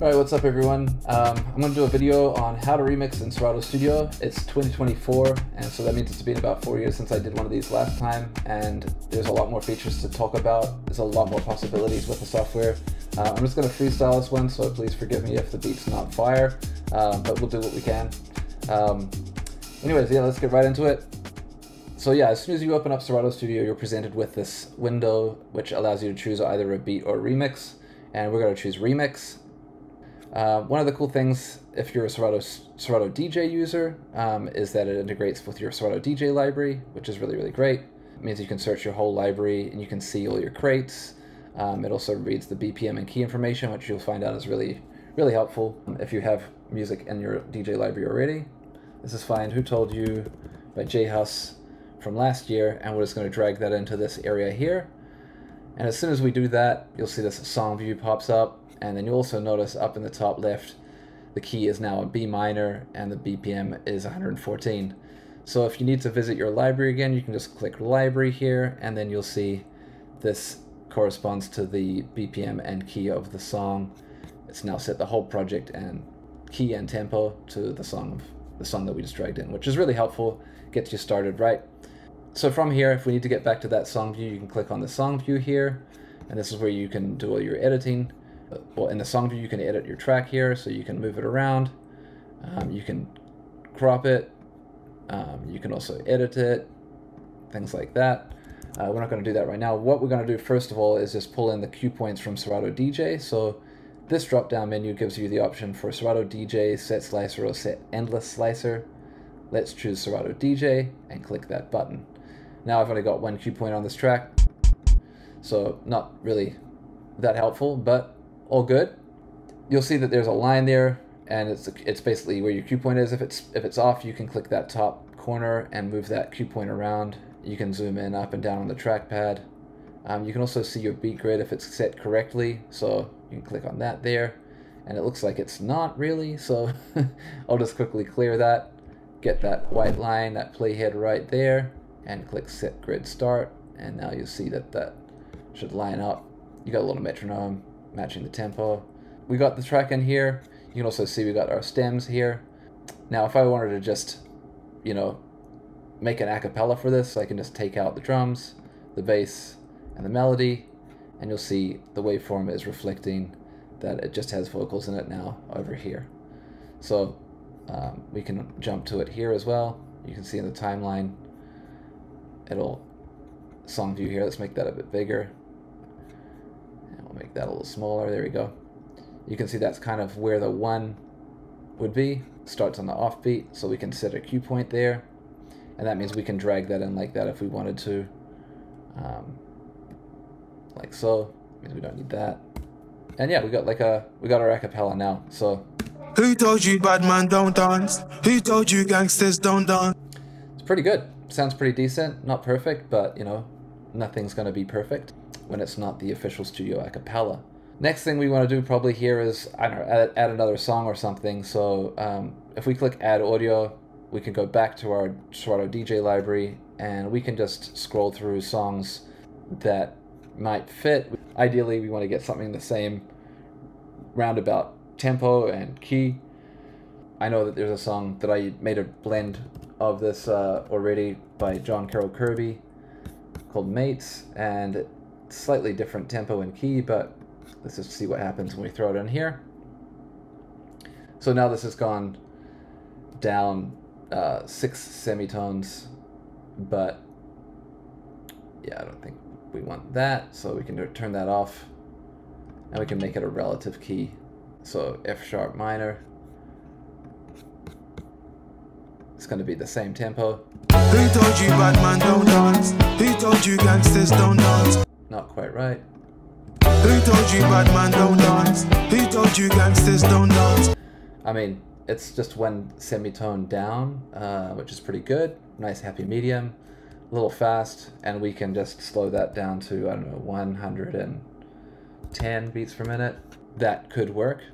Alright, what's up everyone? I'm going to do a video on how to remix in Serato Studio. It's 2024, and so that means it's been about 4 years since I did one of these last time, and there's a lot more features to talk about. There's a lot more possibilities with the software. I'm just going to freestyle this one, so please forgive me if the beat's not fire, but we'll do what we can. Anyways, yeah, let's get right into it. So yeah, as soon as you open up Serato Studio, you're presented with this window which allows you to choose either a beat or a remix, and we're going to choose remix. One of the cool things, if you're a Serato DJ user, is that it integrates with your Serato DJ library, which is really great. It means you can search your whole library and you can see all your crates. It also reads the BPM and key information, which you'll find out is really helpful if you have music in your DJ library already. This is Find Who Told You by J Hus from last year, and we're just going to drag that into this area here. And as soon as we do that, you'll see this song view pops up. And then you also notice up in the top left, the key is now a B minor and the BPM is 114. So if you need to visit your library again, you can just click library here, and then you'll see this corresponds to the BPM and key of the song. It's now set the whole project and key and tempo to the song that we just dragged in, which is really helpful, gets you started right. So from here, if we need to get back to that song view, you can click on the song view here, and this is where you can do all your editing. Well, in the song view, you can edit your track here, so you can move it around. You can crop it. You can also edit it, things like that. We're not going to do that right now. What we're going to do first of all is just pull in the cue points from Serato DJ. So this drop-down menu gives you the option for Serato DJ, Set Slicer, or Set Endless Slicer. Let's choose Serato DJ and click that button. Now I've only got one cue point on this track, so not really that helpful, but all good. You'll see that there's a line there, and it's basically where your cue point is. If it's off, you can click that top corner and move that cue point around. You can zoom in up and down on the trackpad. You can also see your beat grid if it's set correctly, so you can click on that there, and it looks like it's not really, so I'll just quickly clear that, get that white line, that playhead right there, and click Set Grid Start, and now you'll see that that should line up. You got a little metronome matching the tempo. We got the track in here. You can also see we got our stems here. Now if I wanted to just, you know, make an a cappella for this, I can just take out the drums, the bass, and the melody, and you'll see the waveform is reflecting that it just has vocals in it now over here. So we can jump to it here as well. You can see in the timeline, it'll song view here. Let's make that a bit bigger. We'll make that a little smaller. There we go. You can see that's kind of where the one would be. Starts on the offbeat, so we can set a cue point there, and that means we can drag that in like that if we wanted to, like so. Means we don't need that. And yeah, we got our a cappella now. So who told you bad man don't dance? Who told you gangsters don't dance? It's pretty good. Sounds pretty decent. Not perfect, but you know, nothing's gonna be perfect when it's not the official studio a cappella. Next thing we want to do probably here is, I don't know, add another song or something. So if we click add audio, we can go back to our Serato DJ library, and we can just scroll through songs that might fit. Ideally, we want to get something the same roundabout tempo and key. I know that there's a song that I made a blend of this already by John Carroll Kirby called Mates, and slightly different tempo and key, but let's just see what happens when we throw it in here. So now this has gone down 6 semitones, but yeah, I don't think we want that, so we can turn that off, and we can make it a relative key. So F sharp minor. It's going to be the same tempo. Who told you bad man don't dance? Who told you gangsters don't dance? Not quite right. Who told you bad man don't dance? Who told you gangsters don't dance? I mean, it's just one semitone down, which is pretty good. Nice happy medium, a little fast, and we can just slow that down to, I don't know, 110 beats per minute. That could work,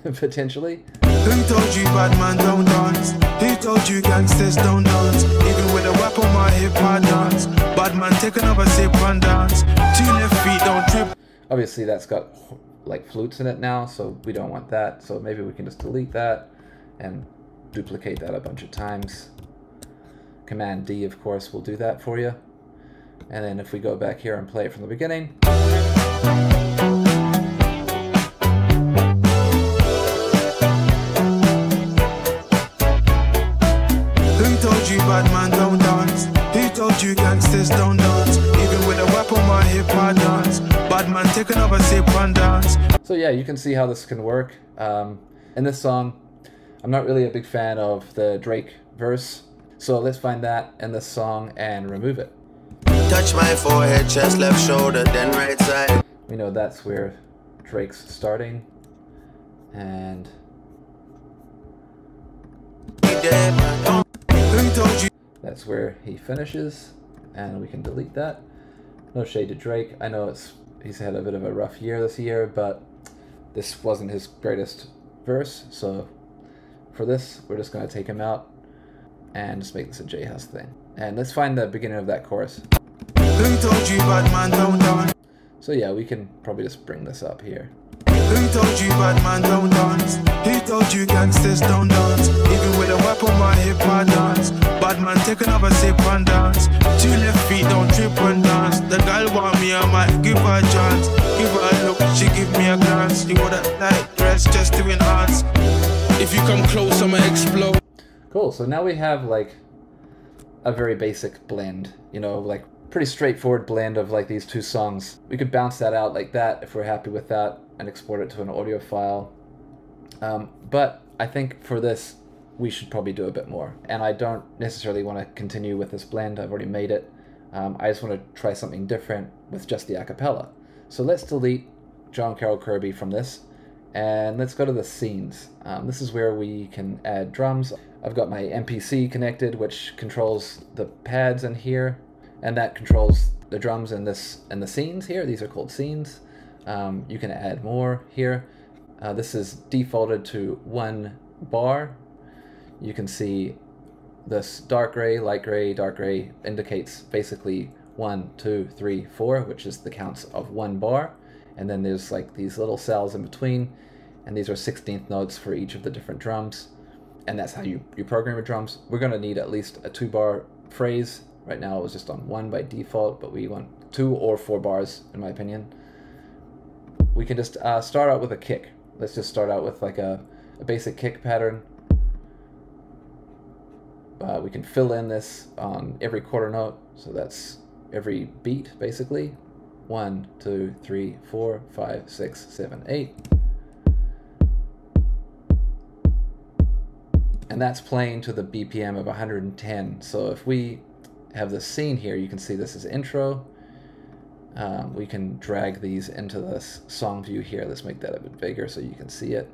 potentially. Who told you bad man don't dance? Who told you gangsters don't dance? Even with a whip on my hip, I dance. Bad man take another sip and dance. 2 left feet don't trip. Obviously that's got like flutes in it now, so we don't want that. So maybe we can just delete that and duplicate that a bunch of times. Command D, of course, will do that for you. And then if we go back here and play it from the beginning. Who told you bad man don't dance? Who told you gangsters don't dance? Even with a weapon, my hip hop dance. Bad man, take another sip and dance. So yeah, you can see how this can work. In this song, I'm not really a big fan of the Drake verse. So let's find that in this song and remove it. Touch my forehead, chest, left shoulder, then right side. We know that's where Drake's starting. And Who told you? that's where he finishes, and we can delete that. No shade to Drake. I know he's had a bit of a rough year this year, but this wasn't his greatest verse, so for this, we're just going to take him out and just make this a J Hus thing. And let's find the beginning of that chorus. Who told you bad man don't dance? So yeah, we can probably just bring this up here. Who told you bad man don't dance? Who told you gangsters don't dance? Even with a weapon, my hip hop dance. Bad man, take another sip and dance. Two left feet, don't trip and dance. The girl want me, I might give her a chance. Give her a look, she give me a glance. You wore that light dress just to enhance. If you come close, I'ma explode. Cool, so now we have like a very basic blend, you know, like pretty straightforward blend of like these two songs. We could bounce that out like that if we're happy with that and export it to an audio file. But I think for this, we should probably do a bit more. And I don't necessarily want to continue with this blend. I've already made it. I just want to try something different with just the acapella. So let's delete John Carroll Kirby from this. And let's go to the scenes. This is where we can add drums. I've got my MPC connected, which controls the pads in here, and that controls the drums in this and the scenes here. These are called scenes. You can add more here. This is defaulted to 1 bar. You can see this dark gray, light gray, dark gray indicates basically 1, 2, 3, 4, which is the counts of 1 bar. And then there's like these little cells in between, and these are 16th notes for each of the different drums. And that's how you program your drums. We're going to need at least a 2-bar phrase. Right now it was just on 1 by default, but we want 2 or 4 bars, in my opinion. We can just start out with a kick. Let's just start out with like a basic kick pattern. We can fill in this on every quarter note, so that's every beat basically. 1, 2, 3, 4, 5, 6, 7, 8. And that's playing to the BPM of 110. So if we have this scene here, you can see this is intro. We can drag these into this song view here. Let's make that a bit bigger so you can see it.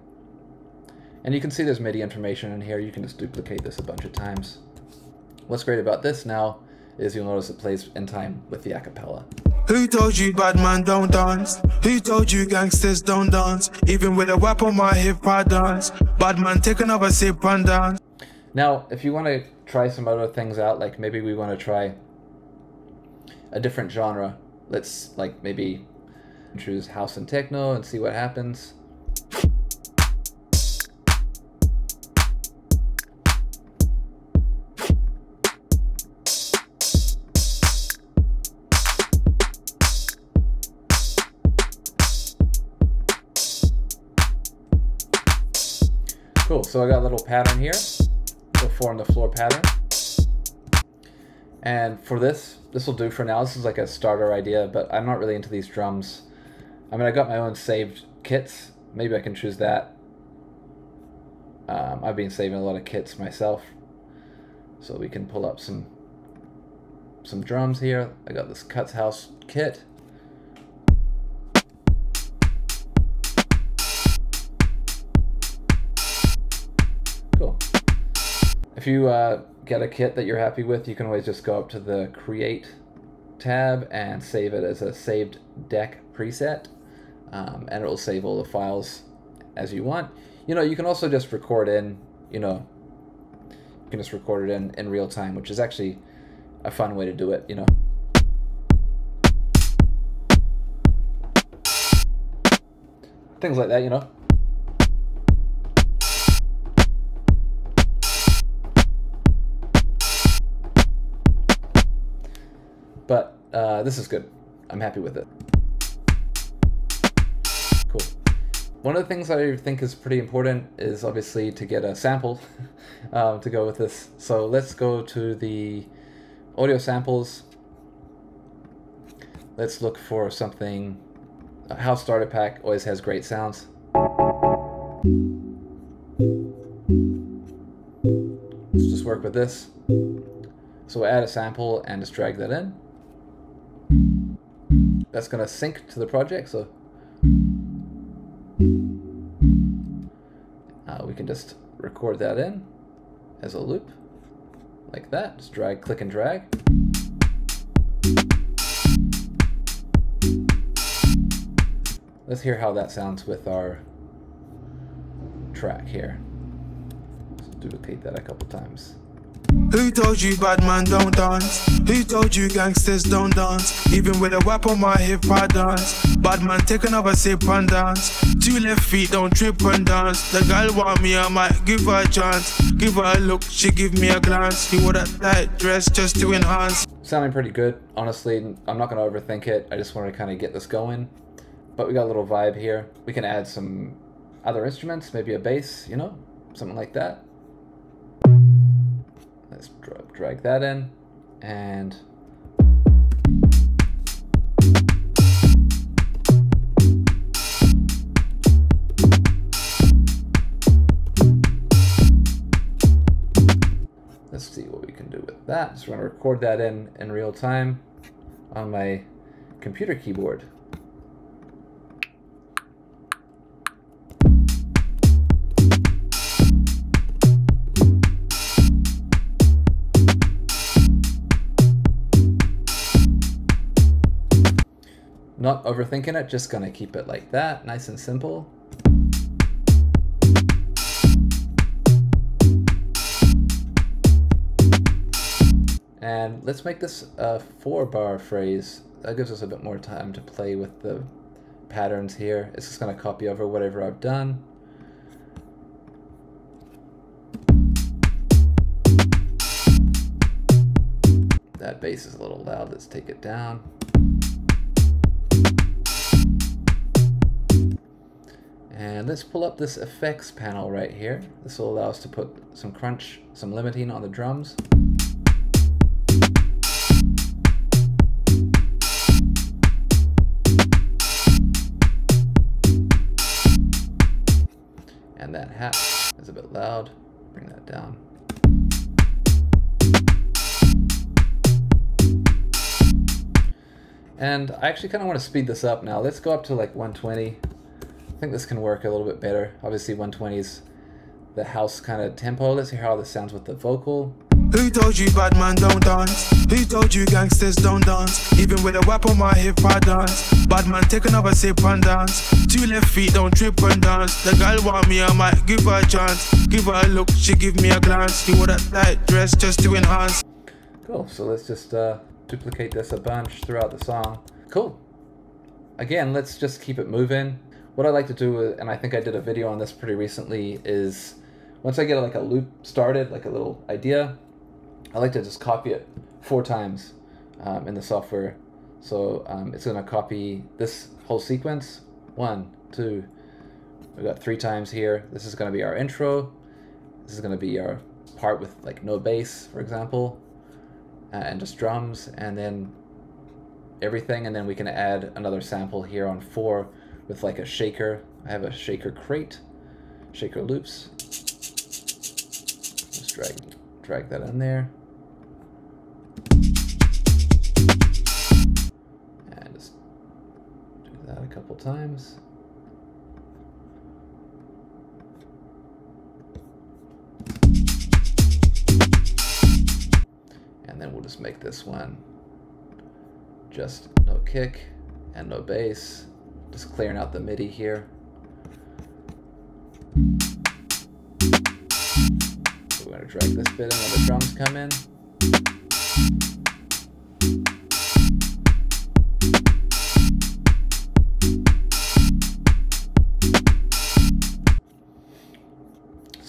And you can see there's MIDI information in here. You can just duplicate this a bunch of times. What's great about this now is you'll notice it plays in time with the acapella. Who told you bad man don't dance? Who told you gangsters don't dance? Even with a weapon, my hip hop dance. Bad man, take another sip and dance. Now, if you want to try some other things out, like maybe we want to try a different genre, let's like maybe choose house and techno and see what happens. Cool, so I got a little pattern here. We'll form the floor pattern. And for this will do for now. This is like a starter idea, but I'm not really into these drums. I mean, I got my own saved kits. Maybe I can choose that. I've been saving a lot of kits myself. So we can pull up some drums here. I got this Cuts House kit. Cool. If you get a kit that you're happy with, you can always just go up to the Create tab and save it as a saved deck preset, and it will save all the files as you want. You know, you can also just record in, you can just record it in real time, which is actually a fun way to do it, Things like that, you know. But this is good. I'm happy with it. Cool. One of the things I think is pretty important is obviously to get a sample to go with this. So let's go to the audio samples. Let's look for something. House Starter Pack always has great sounds. Let's just work with this. So we'll add a sample and just drag that in. That's going to sync to the project, so we can just record that in as a loop, like that. Just drag, click and drag. Let's hear how that sounds with our track here. Let's duplicate that a couple times. Who told you bad man don't dance? Who told you gangsters don't dance? Even with a whip on my hip I dance. Bad man take another sip and dance. Two left feet don't trip and dance. The girl want me, I might give her a chance. Give her a look, she give me a glance. You wore that tight dress just to enhance. Sounding pretty good, honestly. I'm not gonna overthink it. I just want to kind of get this going. But we got a little vibe here. We can add some other instruments, maybe a bass, you know, something like that. Let's drag that in, and let's see what we can do with that. So we're going to record that in real time on my computer keyboard. Not overthinking it, just gonna keep it like that, nice and simple. And let's make this a 4-bar phrase. That gives us a bit more time to play with the patterns here. It's just gonna copy over whatever I've done. That bass is a little loud, let's take it down. And let's pull up this effects panel right here. This will allow us to put some crunch, some limiting on the drums. And that hat is a bit loud. Bring that down. And I actually kind of want to speed this up now. Let's go up to like 120. I think this can work a little bit better. Obviously 120 is the house kind of tempo. Let's hear how this sounds with the vocal. Who told you bad man don't dance? Who told you gangsters don't dance? Even with a whip on my hip I dance. Bad man take another sip and dance. Two left feet don't trip and dance. The girl want me, I might give her a chance. Give her a look, she give me a glance. You wore that tight dress just to enhance. Cool, so let's just duplicate this a bunch throughout the song. Cool. Again, let's just keep it moving. What I like to do, and I think I did a video on this pretty recently, is once I get like a loop started, like a little idea, I like to just copy it 4 times in the software. So it's going to copy this whole sequence. 1, 2, we've got 3 times here. This is going to be our intro. This is going to be our part with like no bass, for example, and just drums, and then everything. And then we can add another sample here on 4 with like a shaker. I have a shaker crate, shaker loops. Just drag that in there. And just do that a couple times. And then we'll just make this one just no kick and no bass. Just clearing out the MIDI here. So we're going to drag this bit in when the drums come in.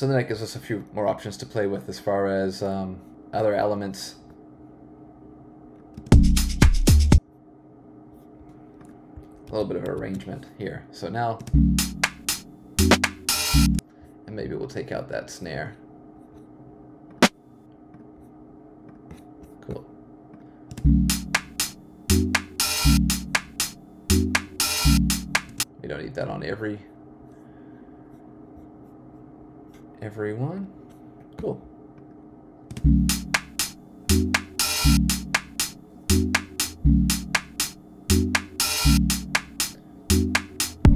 So then that gives us a few more options to play with as far as other elements. A little bit of arrangement here. So now, and maybe we'll take out that snare. Cool. We don't need that on every one. Cool.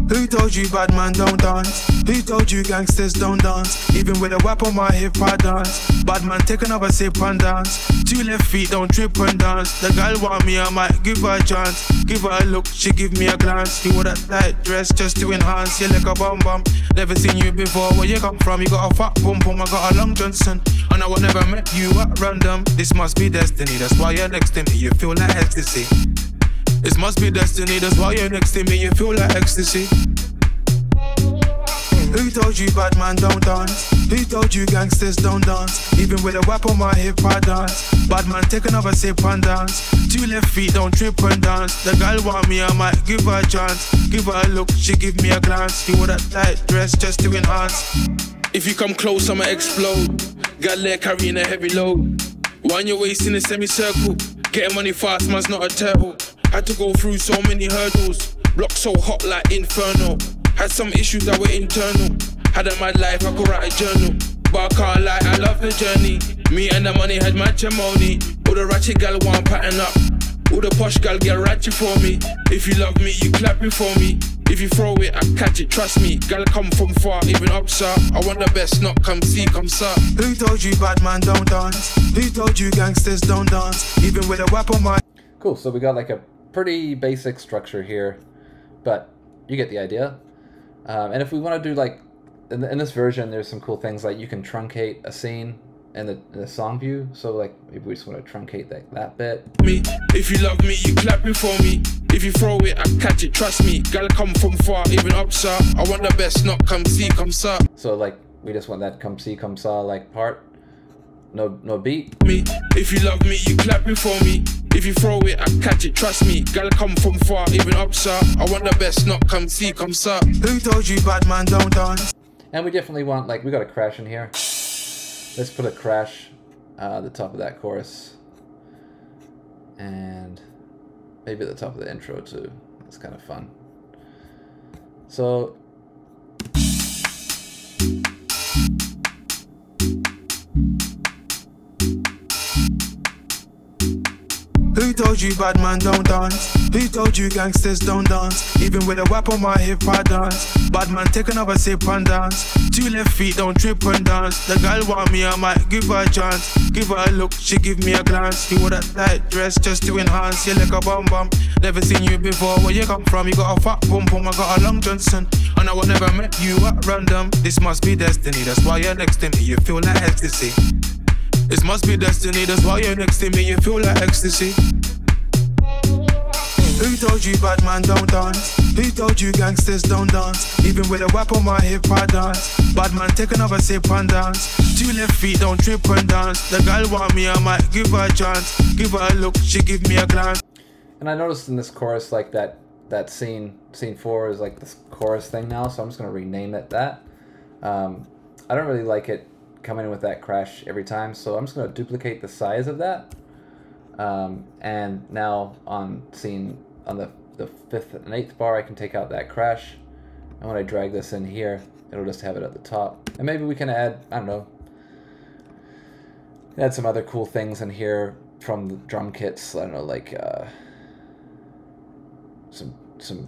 Who told you bad man don't dance? Who told you gangsters don't dance? Even with a whip on my hip I dance. Bad man take another sip and dance. 2 left feet don't trip and dance. The girl want me, I might give her a chance. Give her a look, she give me a glance. You wore that tight dress just to enhance. You like a bum bum. Never seen you before, where you come from? You got a fat pum pum, I got a long Johnson. And I would never met you at random. This must be destiny, that's why you're next to me. You feel like ecstasy. This must be destiny, that's why you're next to me. You feel like ecstasy. Who told you bad man don't dance? Who told you gangsters don't dance? Even with a whip on my hip I dance. Bad man take another sip and dance. 2 left feet don't trip and dance. The girl want me, I might give her a chance. Give her a look, she give me a glance. You wore that tight dress just to enhance. If you come close, I'ma explode. Got leg carrying a heavy load. Wind your waist in a semicircle. Getting money fast, man's not a turtle. Had to go through so many hurdles. Block so hot like inferno. Had some issues that were internal. Had a mad life, I could write a journal. But I can't lie, I love the journey. Me and the money had matrimony. All the ratchet gal want pattern up. All the posh gal get ratchet for me. If you love me, you clap it for me. If you throw it, I catch it, trust me. Gal come from far, even up, sir. I want the best, not come see, come sir. Who told you bad man don't dance? Who told you gangsters don't dance? Even with a whip on my... Cool, so we got like a pretty basic structure here, but you get the idea. And if we want to do like, in this version, there's some cool things like you can truncate a scene in the song view. So like, maybe we just want to truncate that bit. Me, if you love me, you clap it for me. If you throw it, I catch it, trust me. Gal come from far, even up, sir. I want the best, not come see, come sir. So like, we just want that come see, come saw like part. No beat. Me, if you love me, you clap it for me. If you throw it, I catch it, trust me. Gal come from far, even up, sir. I want the best, not come see, come sir. Who told you bad man don't dance? And we definitely want, like, we got a crash in here. Let's put a crash at the top of that chorus. And maybe at the top of the intro too. It's kind of fun. So who told you bad man don't dance? Who told you gangsters don't dance? Even with a whip on my hip I dance. Bad man take another sip and dance. 2 left feet don't trip and dance. The girl want me, I might give her a chance. Give her a look, she give me a glance. You wore that tight dress just to enhance. You like a bum bum. Never seen you before, where you come from? You got a fat pum pum, I got a long Johnson. And I would never met you at random. This must be destiny, that's why you're next to me. You feel like ecstasy. This must be destiny, that's why you're next to me. You feel like ecstasy. Who told you bad man don't dance? Who told you gangsters don't dance? Even with a whip on my hip I dance. Bad man take another sip and dance. 2 left feet don't trip and dance. The girl want me, I might give her a chance. Give her a look, she give me a glance. And I noticed in this chorus, like that scene 4 is like this chorus thing now, so I'm just gonna rename it that. I don't really like it coming in with that crash every time, so I'm just gonna duplicate the size of that. And now on the 5th and 8th bar, I can take out that crash, and when I drag this in here, it'll just have it at the top. And maybe we can add, I don't know, add some other cool things in here from the drum kits. I don't know, like some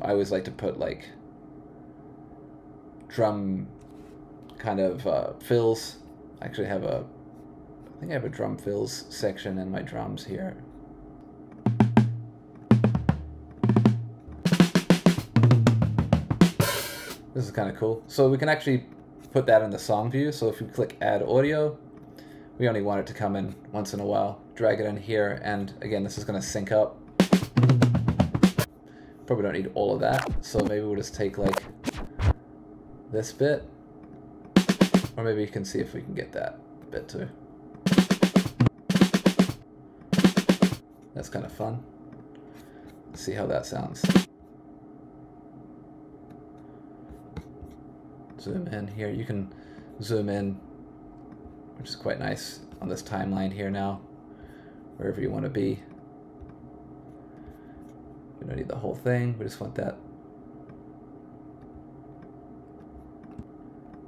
I always like to put like drum kind of fills. I actually have I think I have a drum fills section in my drums here. This is kind of cool. So we can actually put that in the song view. So if we click add audio, we only want it to come in once in a while. Drag it in here, and again, this is going to sync up. Probably don't need all of that, so maybe we'll just take like this bit. Or maybe you can see if we can get that bit too. That's kind of fun. Let's see how that sounds. Zoom in here. You can zoom in, which is quite nice on this timeline here now, wherever you want to be. We don't need the whole thing. We just want that.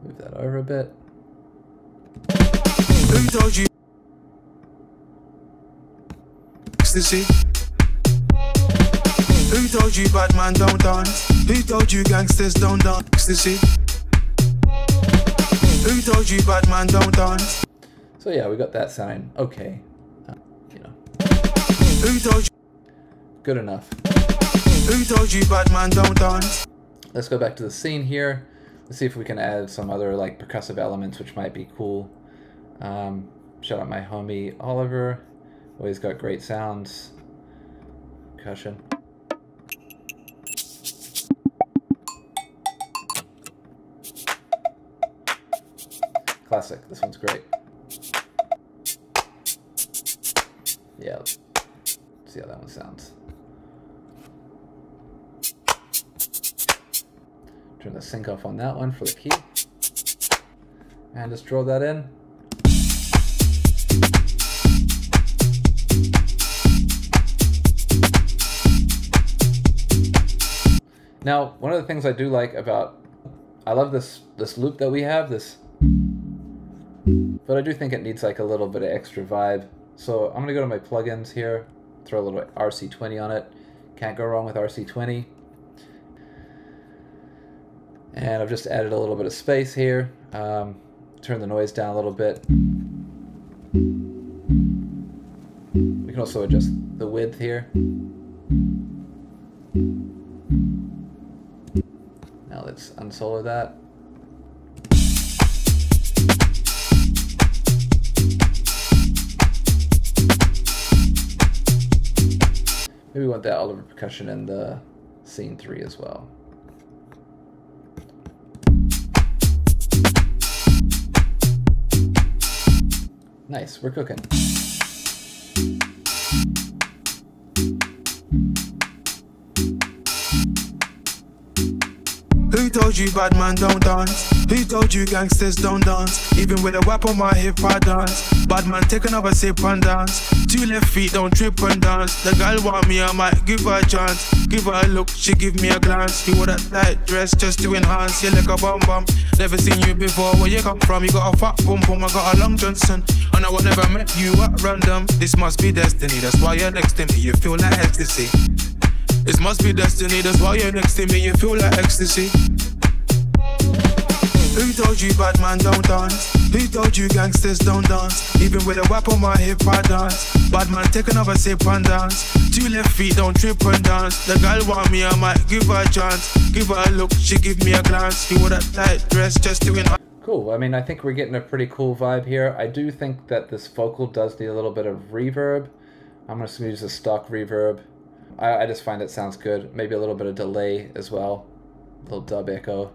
Move that over a bit. Who told you ecstasy? Who told you bad man don't dance? Who told you gangsters don't dance? Ecstasy. Who told you bad man don't dance? So yeah, we got that sounding okay. You know. Who told you? Good enough. Who told you bad man don't dance? Let's go back to the scene here. Let's see if we can add some other like percussive elements, which might be cool. Shout out my homie Oliver. Always got great sounds. Percussion. Classic. This one's great. Yeah. Let's see how that one sounds. Turn the sync off on that one for the key. And just draw that in. Now, one of the things I do like about, I love this loop that we have, but I do think it needs like a little bit of extra vibe. So I'm gonna go to my plugins here, throw a little RC20 on it. Can't go wrong with RC20. And I've just added a little bit of space here. Turn the noise down a little bit. We can also adjust the width here. Now let's unsolo that. Maybe we want that Oliver percussion in the scene 3 as well. Nice, we're cooking. Who told you bad man don't dance? Who told you gangsters don't dance? Even with a whip on my hip I dance. Bad man take another sip and dance. 2 left feet don't trip and dance. The girl want me, I might give her a chance. Give her a look, she give me a glance. You wore that tight dress just to enhance. You like a bum bum. Never seen you before, where you come from? You got a fat boom boom, I got a long Johnson. And I would never met you at random. This must be destiny, that's why you're next to me. You feel like ecstasy. This must be destiny, that's why you're next to me. You feel like ecstasy. Who told you bad man don't dance? Who told you gangsters don't dance? Even with a whip on my hip I dance. Bad man take another sip and dance. 2 left feet don't trip and dance. The girl want me, I might give her a chance. Give her a look, she give me a glance. You wore that tight dress just to enhance. Cool. I mean, I think we're getting a pretty cool vibe here. I do think that this vocal does need a little bit of reverb. I'm just going to use a stock reverb. I just find it sounds good. Maybe a little bit of delay as well. A little dub echo.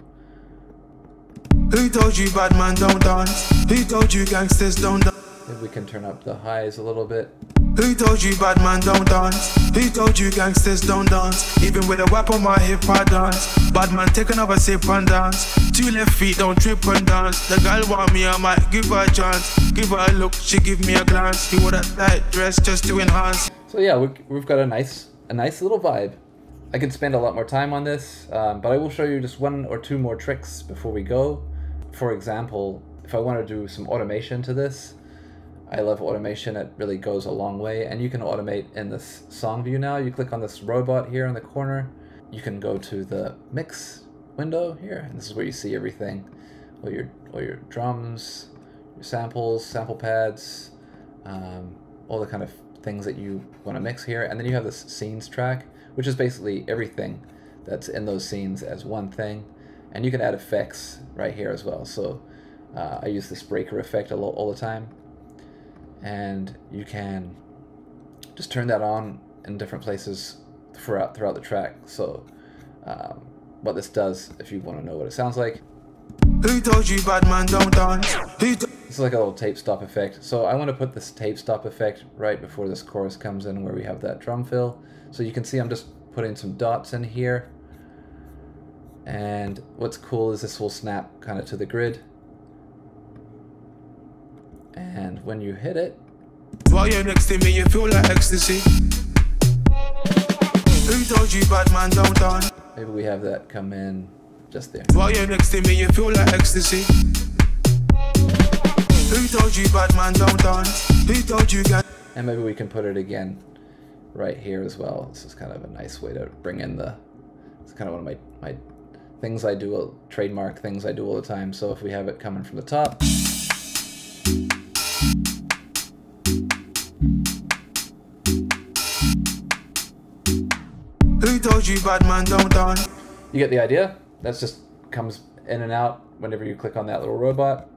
Who told you bad man don't dance? Who told you gangsters don't dance? Maybe we can turn up the highs a little bit. Who told you bad man don't dance? Who told you gangsters don't dance? Even with a whip on my hip I dance. Bad man take another sip and dance. 2 left feet don't trip and dance. The girl want me, I might give her a chance. Give her a look, she give me a glance. You wore that tight dress just to enhance. So yeah, we've got a nice little vibe. I could spend a lot more time on this, but I will show you just 1 or 2 more tricks before we go. For example, if I want to do some automation to this, I love automation. It really goes a long way, and you can automate in this song view now. You click on this robot here in the corner. You can go to the mix window here, and this is where you see everything. All your drums, your samples, sample pads, all the kind of things that you want to mix here. And then you have this scenes track, which is basically everything that's in those scenes as one thing. And you can add effects right here as well. So I use this breaker effect all the time. And you can just turn that on in different places throughout the track. So what this does, if you want to know what it sounds like, Who told you bad man don't dance? This is like a little tape stop effect. So I want to put this tape stop effect right before this chorus comes in where we have that drum fill. So you can see I'm just putting some dots in here. And what's cool is this will snap kind of to the grid. And when you hit it, while you're next to me, you feel like ecstasy. Who told you bad man don't dance? maybe we have that come in just there. While you're next to me, you feel like ecstasy. Who told you bad man don't dance? Who told you guys? And maybe we can put it again right here as well. This is kind of a nice way to bring in the, it's kind of one of my things I do, trademark things I do all the time. So if we have it coming from the top. Who told you bad man don't dance? You get the idea? That just comes in and out whenever you click on that little robot.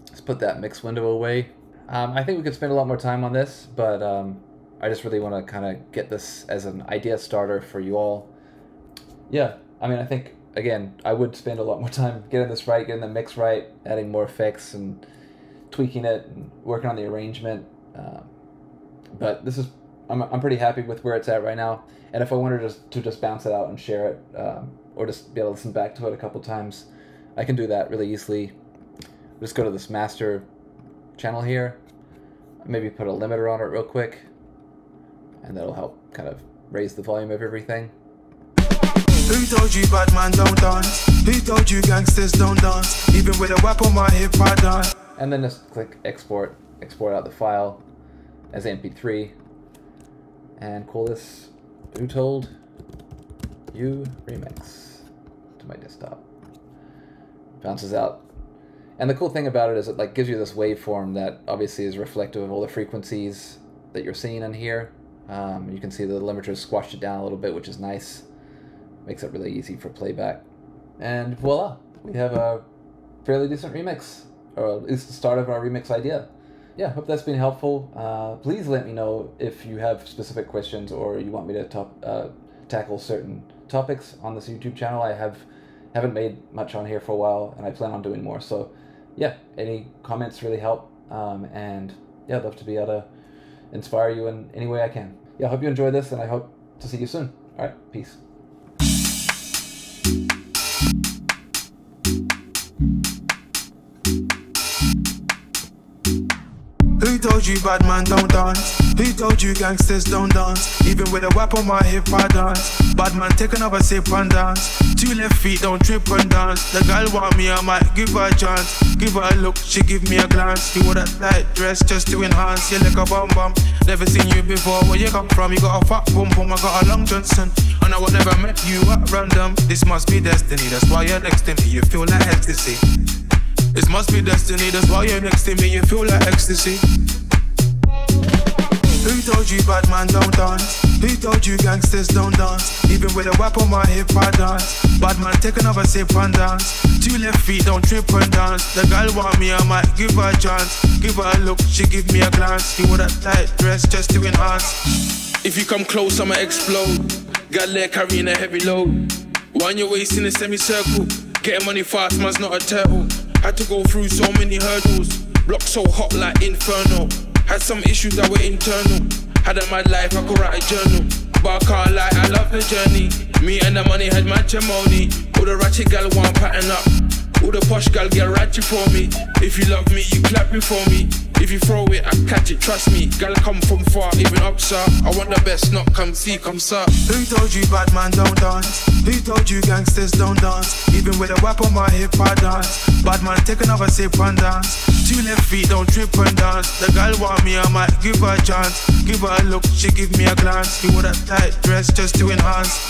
Let's put that mix window away. I think we could spend a lot more time on this, but I just really want to kind of get this as an idea starter for you all. Yeah, I mean, I think, again, I would spend a lot more time getting this right, getting the mix right, adding more effects and tweaking it and working on the arrangement. But this is, I'm pretty happy with where it's at right now. And if I wanted to just bounce it out and share it, or just be able to listen back to it a couple times, I can do that really easily. Just go to this master channel here, maybe put a limiter on it real quick, and that'll help kind of raise the volume of everything. Who told you bad man don't dance? Who told you gangsters don't dance? Even with a whip on my hip I dance. And then just click export out the file as MP3, and call this Who Told You Remix to my desktop. Bounces out. And the cool thing about it is it like gives you this waveform that obviously is reflective of all the frequencies that you're seeing in here. You can see the limiter squashed it down a little bit, which is nice. Makes it really easy for playback. And voila, we have a fairly decent remix, or at least the start of our remix idea. Yeah, hope that's been helpful. Please let me know if you have specific questions or you want me to tackle certain topics on this YouTube channel. I haven't made much on here for a while, and I plan on doing more. So yeah, any comments really help. And yeah, I'd love to be able to inspire you in any way I can. Yeah, I hope you enjoyed this, and I hope to see you soon. All right, peace. Who told you bad man don't dance? Who told you gangsters don't dance? Even with a whip on my hip I dance. Bad man take another sip and dance. Two left feet don't trip and dance. The girl want me, I might give her a chance. Give her a look, she give me a glance. You wore that tight dress just to enhance. You like a bum bum. Never seen you before. Where you come from? You got a fat boom boom. I got a long Johnson. And I would never met you at random. This must be destiny. That's why you're next to me. You feel like ecstasy. This must be destiny. That's why you're next to me. You feel like ecstasy. Who told you bad man don't dance? Who told you gangsters don't dance? Even with a whip on my hip I dance. Bad man take another sip and dance. Two left feet don't trip and dance. The girl want me, I might give her a chance. Give her a look, she give me a glance. You wore that tight dress just to enhance. If you come close, I'ma explode. Got leg carrying a heavy load. Wind your waist in a semicircle. Getting money fast, man's not a turtle. Had to go through so many hurdles. Block so hot like inferno. Had some issues that were internal. Had a mad life, I could write a journal. But I can't lie, I love the journey. Me and the money had matrimony. All the ratchet gal want pattern up. All the posh gal get ratchet for me. If you love me, you clap it for me. If you throw it, I catch it, trust me. Gal come from far, even up, sir. I want the best, not come see, come sir. Who told you bad man don't dance? Who told you gangsters don't dance? Even with a whip on my hip I dance. Bad man take another sip and dance. Two left feet don't trip and dance. The girl want me, I might give her a chance. Give her a look, she give me a glance. You wore that tight dress just to enhance.